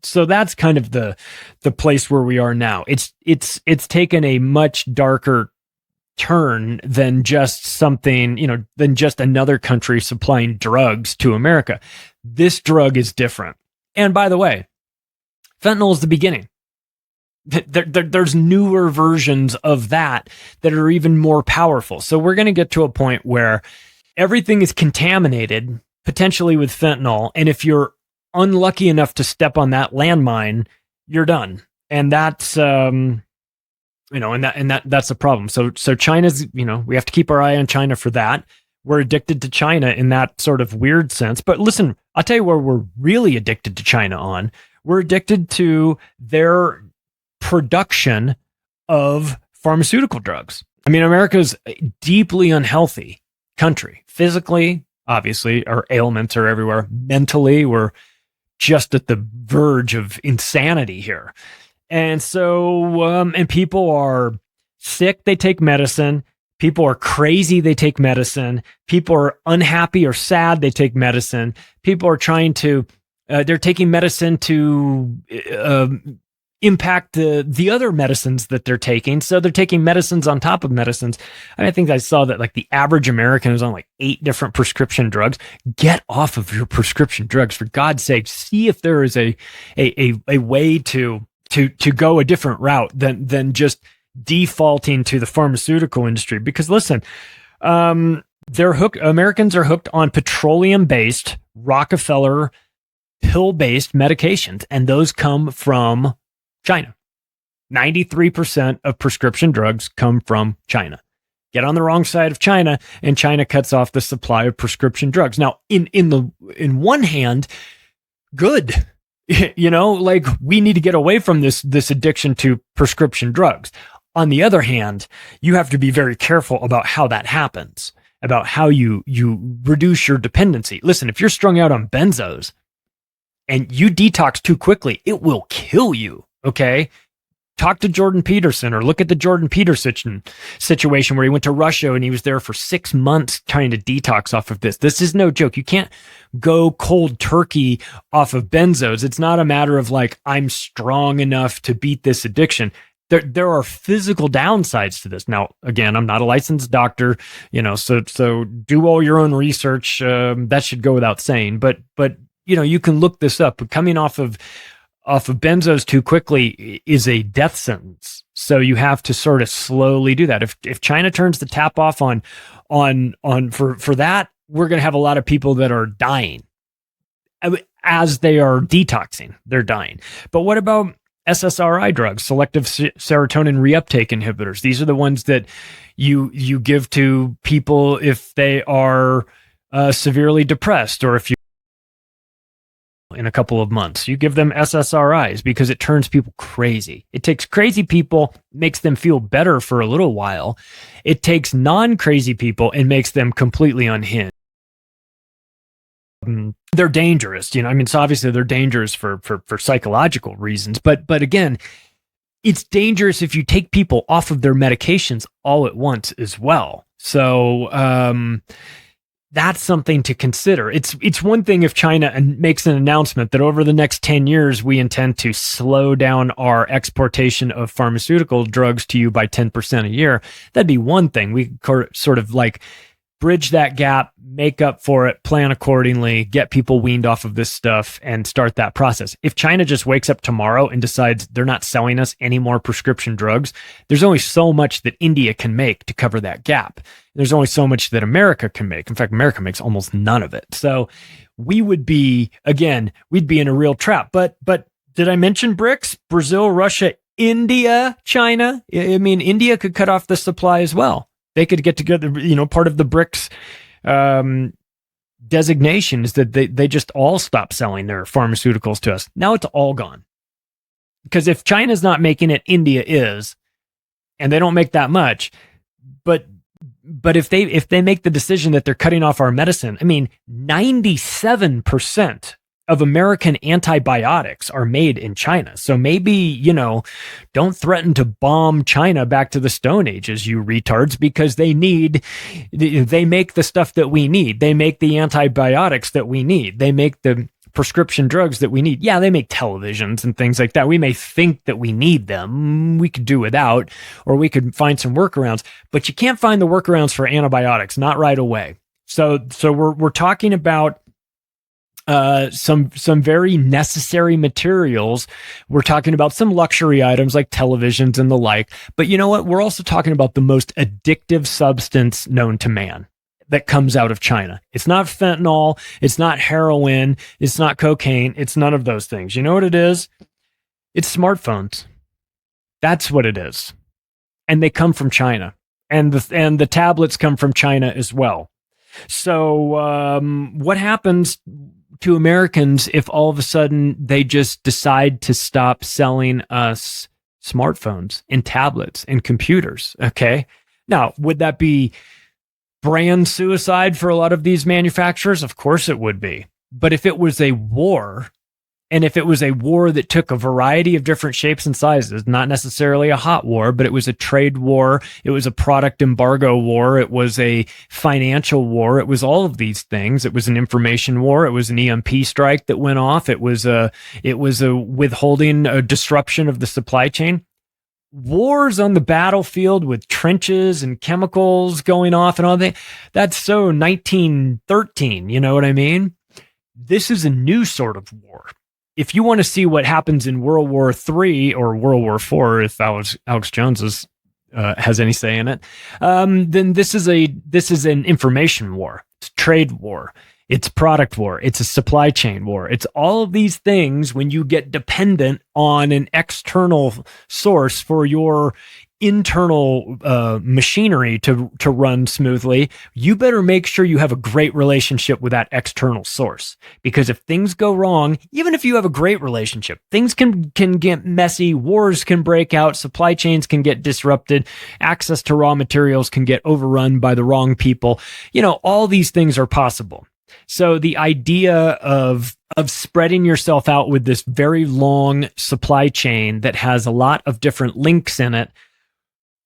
So that's kind of the place where we are now. It's taken a much darker turn than just something, than just another country supplying drugs to America. This drug is different. And by the way, fentanyl is the beginning. There's newer versions of that are even more powerful. So we're going to get to a point where everything is contaminated, potentially with fentanyl. And if you're unlucky enough to step on that landmine, you're done. And that's, that's a problem. So China's, we have to keep our eye on China for that. We're addicted to China in that sort of weird sense. But listen, I'll tell you where we're really addicted to China on. We're addicted to their production of pharmaceutical drugs. I mean, America's a deeply unhealthy country. Physically, obviously, our ailments are everywhere. Mentally, we're just at the verge of insanity here. And so, and people are sick, they take medicine. People are crazy, they take medicine. People are unhappy or sad, they take medicine. People are trying to, they're taking medicine to impact the other medicines that they're taking. So they're taking medicines on top of medicines. I think I saw that like the average American is on like 8 different prescription drugs. Get off of your prescription drugs, for God's sake. See if there is a way to go a different route than just defaulting to the pharmaceutical industry. Because listen, Americans are hooked on petroleum-based, Rockefeller pill-based medications, and those come from China. 93% of prescription drugs come from China. Get on the wrong side of China, and China cuts off the supply of prescription drugs. Now, in one hand, good. Like we need to get away from this addiction to prescription drugs. On the other hand, you have to be very careful about how that happens, about how you reduce your dependency. Listen, if you're strung out on benzos and you detox too quickly, it will kill you, okay? talk to Jordan Peterson, or look at the Jordan Peterson situation where he went to Russia and he was there for 6 months trying to detox off of this. This is no joke. You can't go cold turkey off of benzos. It's not a matter of like, I'm strong enough to beat this addiction. There are physical downsides to this. Now, again, I'm not a licensed doctor, so do all your own research. That should go without saying, but you can look this up. But coming off of benzos too quickly is a death sentence. So you have to sort of slowly do that. If China turns the tap off on for that, we're going to have a lot of people that are dying as they are detoxing. They're dying. But what about SSRI drugs, selective serotonin reuptake inhibitors? These are the ones that you give to people if they are severely depressed, or if you in a couple of months. You give them SSRIs because it turns people crazy. It takes crazy people, makes them feel better for a little while. It takes non-crazy people and makes them completely unhinged. They're dangerous, so obviously they're dangerous for psychological reasons, but again, it's dangerous if you take people off of their medications all at once as well. So, that's something to consider. It's one thing if China makes an announcement that over the next 10 years, we intend to slow down our exportation of pharmaceutical drugs to you by 10% a year. That'd be one thing. We sort of like bridge that gap, make up for it, plan accordingly, get people weaned off of this stuff, and start that process. If China just wakes up tomorrow and decides they're not selling us any more prescription drugs, there's only so much that India can make to cover that gap. There's only so much that America can make. In fact, America makes almost none of it. So we'd be in a real trap. But did I mention BRICS? Brazil, Russia, India, China? India could cut off the supply as well. They could get together, part of the BRICS designation is that they just all stop selling their pharmaceuticals to us. Now it's all gone. Because if China's not making it, India is, and they don't make that much. But if they make the decision that they're cutting off our medicine, 97% of American antibiotics are made in China. So maybe, don't threaten to bomb China back to the Stone Ages, you retards, because they make the stuff that we need. They make the antibiotics that we need. They make the prescription drugs that we need. Yeah, they make televisions and things like that. We may think that we need them. We could do without, or we could find some workarounds, but you can't find the workarounds for antibiotics, not right away. So we're talking about some very necessary materials. We're talking about some luxury items like televisions and the like. But you know what? We're also talking about the most addictive substance known to man that comes out of China. It's not fentanyl. It's not heroin. It's not cocaine. It's none of those things. You know what it is? It's smartphones. That's what it is. And they come from China. And the tablets come from China as well. So what happens to Americans if all of a sudden they just decide to stop selling us smartphones and tablets and computers? Okay. Now, would that be brand suicide for a lot of these manufacturers? Of course it would be. But if it was a war, and if it was a war that took a variety of different shapes and sizes, not necessarily a hot war, but it was a trade war, it was a product embargo war, it was a financial war, it was all of these things. It was an information war, it was an EMP strike that went off, it was a withholding, a disruption of the supply chain. Wars on the battlefield with trenches and chemicals going off and all that, that's so 1913, you know what I mean? This is a new sort of war. If you want to see what happens in World War III or World War IV, if Alex Jones has any say in it, then this is an information war. It's a trade war. It's product war. It's a supply chain war. It's all of these things when you get dependent on an external source for your internal machinery to run smoothly. You better make sure you have a great relationship with that external source, because if things go wrong, even if you have a great relationship, things can get messy, wars can break out, supply chains can get disrupted, access to raw materials can get overrun by the wrong people. All these things are possible. So the idea of spreading yourself out with this very long supply chain that has a lot of different links in it,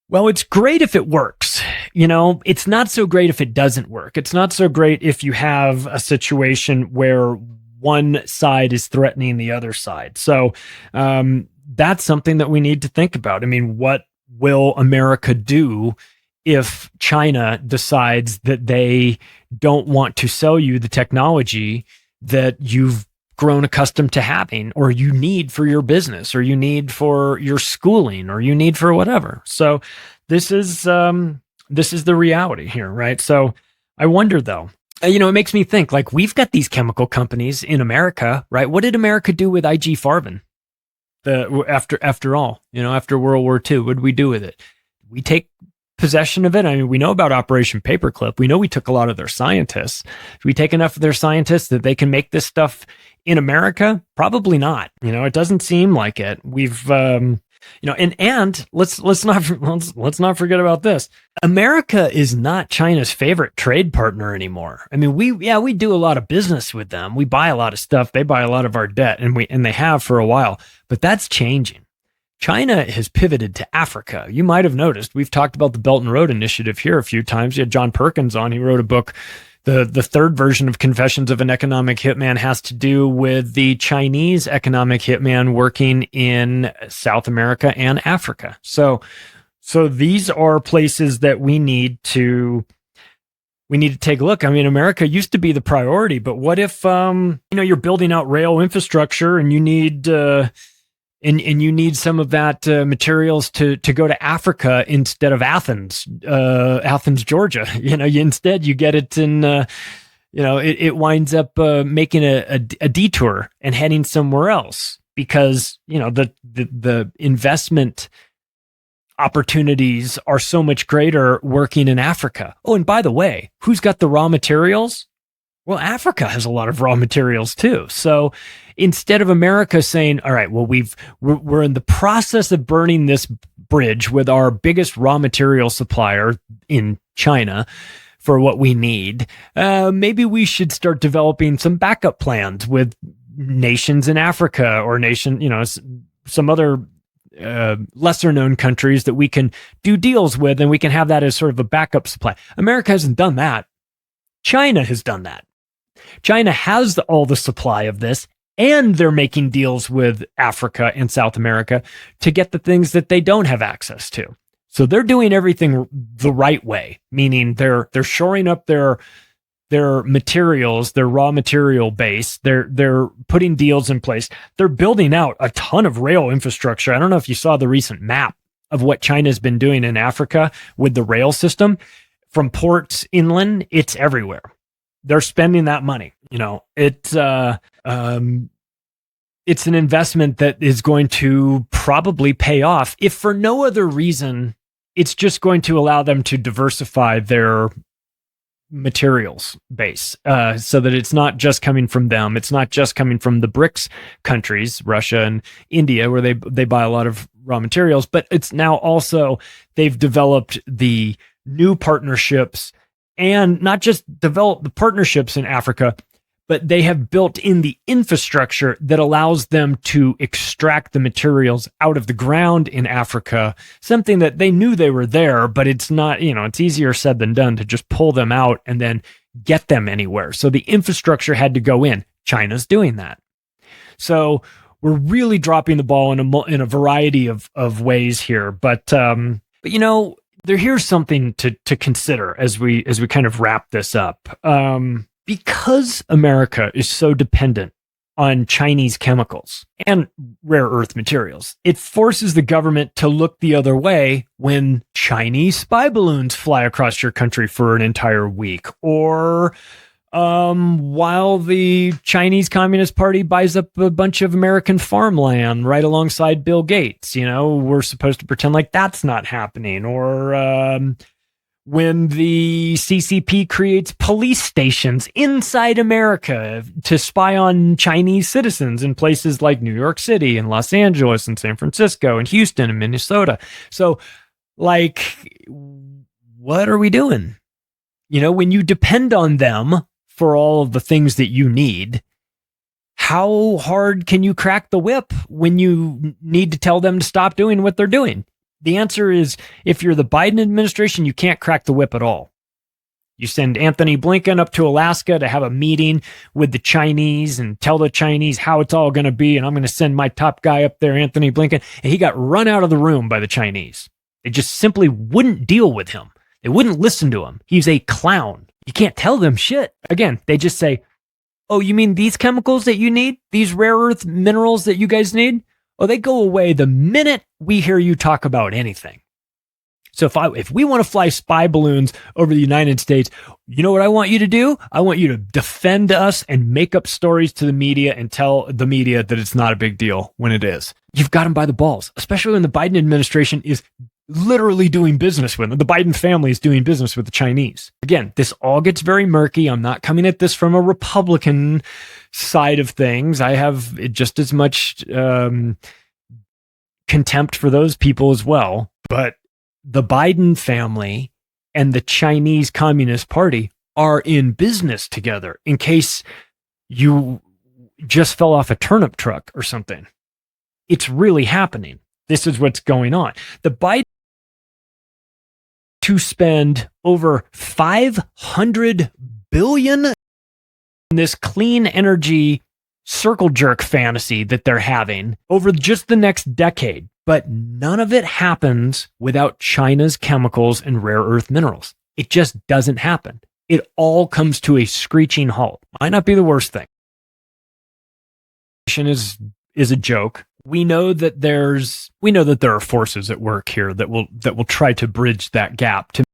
well, it's great if it works. It's not so great if it doesn't work. It's not so great if you have a situation where one side is threatening the other side. So that's something that we need to think about. I mean, what will America do if China decides that they don't want to sell you the technology that you've grown accustomed to having, or you need for your business, or you need for your schooling, or you need for whatever? So this is the reality here, right? So I wonder though, it makes me think, like, we've got these chemical companies in America, right? What did America do with IG Farben? After all, after World War II, what did we do with it? We take possession of it. I mean, we know about Operation Paperclip. We know we took a lot of their scientists. Do we take enough of their scientists that they can make this stuff in America? Probably not. It doesn't seem like it. We've, and let's not forget about this. America is not China's favorite trade partner anymore. I mean, we do a lot of business with them. We buy a lot of stuff. They buy a lot of our debt, and they have for a while, but that's changing. China has pivoted to Africa. You might have noticed we've talked about the Belt and Road Initiative here a few times. You had John Perkins on. He wrote a book. The third version of Confessions of an Economic Hitman has to do with the Chinese economic hitman working in South America and Africa. So these are places that we need to take a look. I mean, America used to be the priority, but what if you're building out rail infrastructure and you need and you need some of that materials to go to Africa instead of Athens, Georgia. Instead you get it in, it winds up making a detour and heading somewhere else because, the investment opportunities are so much greater working in Africa. Oh, and by the way, who's got the raw materials? Well, Africa has a lot of raw materials too. So instead of America saying, all right, well, we're in the process of burning this bridge with our biggest raw material supplier in China for what we need, maybe we should start developing some backup plans with nations in Africa or some other lesser known countries that we can do deals with, and we can have that as sort of a backup supply. America hasn't done that. China has done that. China has all the supply of this, and they're making deals with Africa and South America to get the things that they don't have access to. So they're doing everything the right way, meaning they're shoring up their materials, their raw material base. They're putting deals in place. They're building out a ton of rail infrastructure. I don't know if you saw the recent map of what China's been doing in Africa with the rail system. From ports inland, it's everywhere. They're spending that money. It's an investment that is going to probably pay off. If for no other reason, it's just going to allow them to diversify their materials base, so that it's not just coming from them. It's not just coming from the BRICS countries, Russia and India, where they buy a lot of raw materials, but it's now also they've developed the new partnerships, and not just develop the partnerships in Africa, but they have built in the infrastructure that allows them to extract the materials out of the ground in Africa, something that they knew they were there, but it's not, it's easier said than done to just pull them out and then get them anywhere. So the infrastructure had to go in. China's doing that. So we're really dropping the ball in a variety of ways here, but here's something to consider as we kind of wrap this up. Because America is so dependent on Chinese chemicals and rare earth materials, it forces the government to look the other way when Chinese spy balloons fly across your country for an entire week, or while the Chinese Communist Party buys up a bunch of American farmland right alongside Bill Gates. We're supposed to pretend like that's not happening. Or when the CCP creates police stations inside America to spy on Chinese citizens in places like New York City and Los Angeles and San Francisco and Houston and Minnesota. So, what are we doing? When you depend on them for all of the things that you need, how hard can you crack the whip when you need to tell them to stop doing what they're doing? The answer is, if you're the Biden administration, you can't crack the whip at all. You send Anthony Blinken up to Alaska to have a meeting with the Chinese and tell the Chinese how it's all going to be. And I'm going to send my top guy up there, Anthony Blinken. And he got run out of the room by the Chinese. They just simply wouldn't deal with him. They wouldn't listen to him. He's a clown. You can't tell them shit. Again, they just say, oh, you mean these chemicals that you need? These rare earth minerals that you guys need? Oh, they go away the minute we hear you talk about anything. So if we want to fly spy balloons over the United States, you know what I want you to do? I want you to defend us and make up stories to the media and tell the media that it's not a big deal when it is. You've got them by the balls, especially when the Biden administration is literally doing business with them. The Biden family is doing business with the Chinese. Again, this all gets very murky. I'm not coming at this from a Republican side of things. I have just as much contempt for those people as well. But the Biden family and the Chinese Communist Party are in business together, in case you just fell off a turnip truck or something. It's really happening. This is what's going on. The Biden to spend over $500 billion in this clean energy circle jerk fantasy that they're having over just the next decade. But none of it happens without China's chemicals and rare earth minerals. It just doesn't happen. It all comes to a screeching halt. Might not be the worst thing. Is a joke. We know that there are forces at work here that will try to bridge that gap to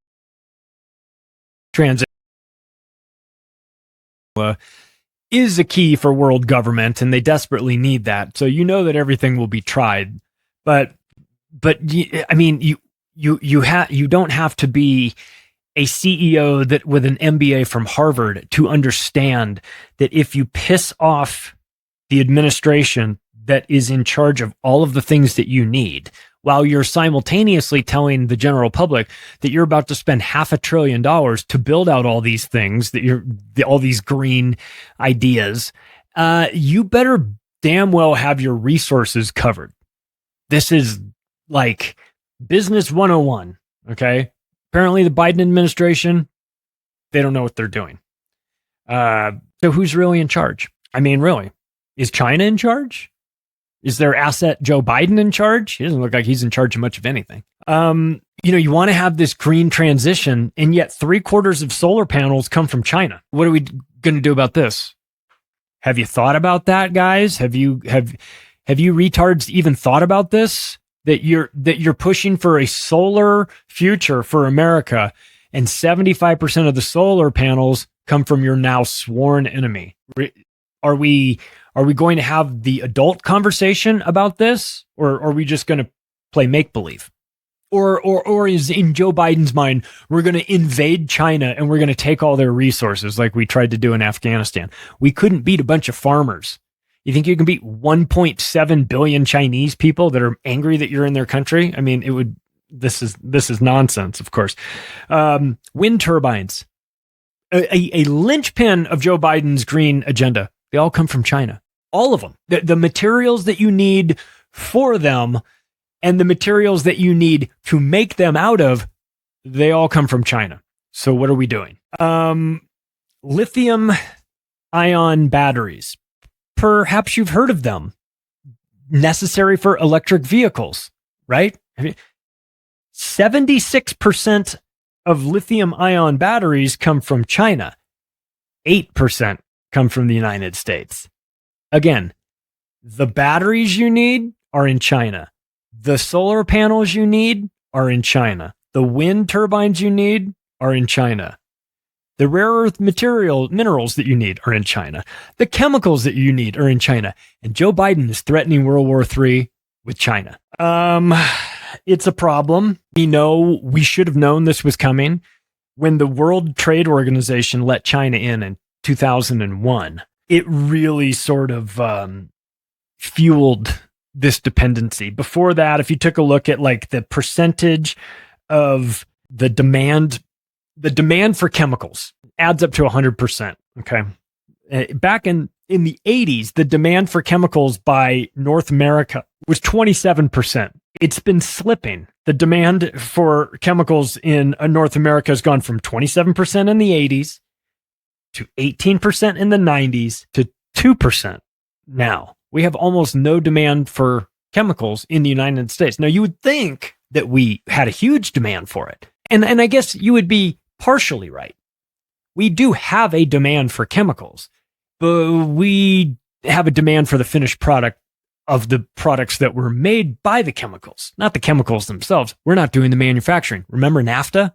transit. Is a key for world government, and they desperately need that. So you know that everything will be tried. But I mean, you don't have to be a CEO that with an MBA from Harvard to understand that if you piss off the administration that is in charge of all of the things that you need, while you're simultaneously telling the general public that you're about to spend $500 billion to build out all these things, all these green ideas, you better damn well have your resources covered. This is like business 101, okay? Apparently the Biden administration, they don't know what they're doing. So who's really in charge? I mean, really, is China in charge? Is their asset Joe Biden in charge? He doesn't look like he's in charge of much of anything. You want to have this green transition, and yet 3/4 of solar panels come from China. What are we going to do about this? Have you thought about that, guys? Have you retards even thought about this? That you're pushing for a solar future for America, and 75% of the solar panels come from your now sworn enemy. Are we going to have the adult conversation about this, or are we just going to play make believe? Or is in Joe Biden's mind, we're going to invade China and we're going to take all their resources like we tried to do in Afghanistan? We couldn't beat a bunch of farmers. You think you can beat 1.7 billion Chinese people that are angry that you're in their country? I mean, this is nonsense, of course. Wind turbines, a linchpin of Joe Biden's green agenda. They all come from China. All of them. The materials that you need for them and the materials that you need to make them out of, they all come from China. So what are we doing? Lithium ion batteries. Perhaps you've heard of them. Necessary for electric vehicles, right? 76% of lithium ion batteries come from China. 8% come from the United States. Again, the batteries you need are in China. The solar panels you need are in China. The wind turbines you need are in China. The rare earth minerals that you need are in China. The chemicals that you need are in China. And Joe Biden is threatening World War III with China. It's a problem. We should have known this was coming. When the World Trade Organization let China in 2001, it really sort of fueled this dependency. Before that, if you took a look at like the percentage of the demand for chemicals adds up to 100%. Okay. Back in the 80s, the demand for chemicals by North America was 27%. It's been slipping. The demand for chemicals in North America has gone from 27% in the 80s to 18% in the 90s to 2% now. We have almost no demand for chemicals in the United States. Now, you would think that we had a huge demand for it. And I guess you would be partially right. We do have a demand for chemicals, but we have a demand for the finished product of the products that were made by the chemicals, not the chemicals themselves. We're not doing the manufacturing. Remember NAFTA?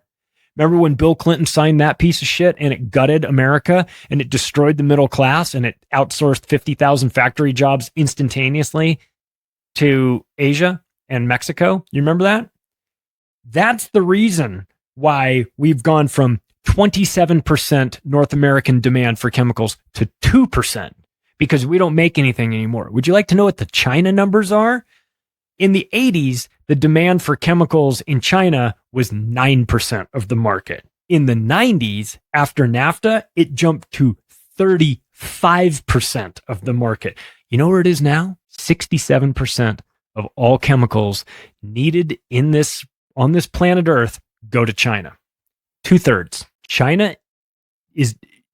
Remember when Bill Clinton signed that piece of shit and it gutted America and it destroyed the middle class and it outsourced 50,000 factory jobs instantaneously to Asia and Mexico? You remember that? That's the reason why we've gone from 27% North American demand for chemicals to 2%, because we don't make anything anymore. Would you like to know what the China numbers are? In the 80s, the demand for chemicals in China was 9% of the market. In the 90s, after NAFTA, it jumped to 35% of the market. You know where it is now? 67% of all chemicals needed on this planet Earth go to China. 2/3.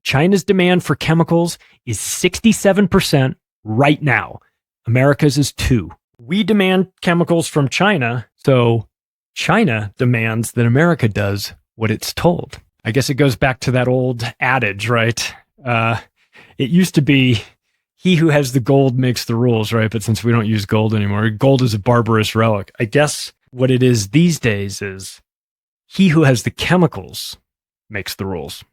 China's demand for chemicals is 67% right now. America's is 2%. We demand chemicals from China, so China demands that America does what it's told. I guess it goes back to that old adage, right? It used to be, he who has the gold makes the rules, right? But since we don't use gold anymore, gold is a barbarous relic. I guess what it is these days is, he who has the chemicals makes the rules.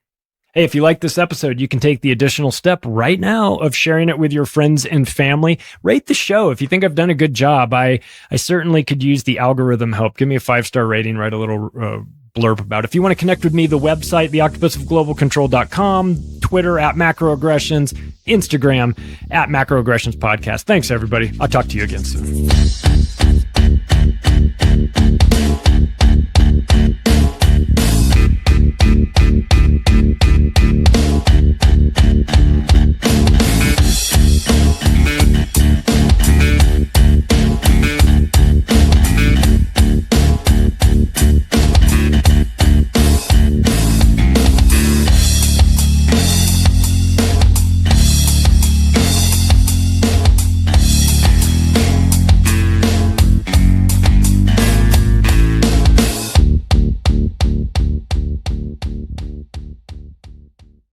Hey, if you like this episode, you can take the additional step right now of sharing it with your friends and family. Rate the show. If you think I've done a good job, I certainly could use the algorithm help. Give me a 5-star rating, write a little blurb about it. If you want to connect with me, the website, theoctopusofglobalcontrol.com, Twitter @macroaggressions, Instagram @macroaggressionspodcast. Thanks, everybody. I'll talk to you again soon.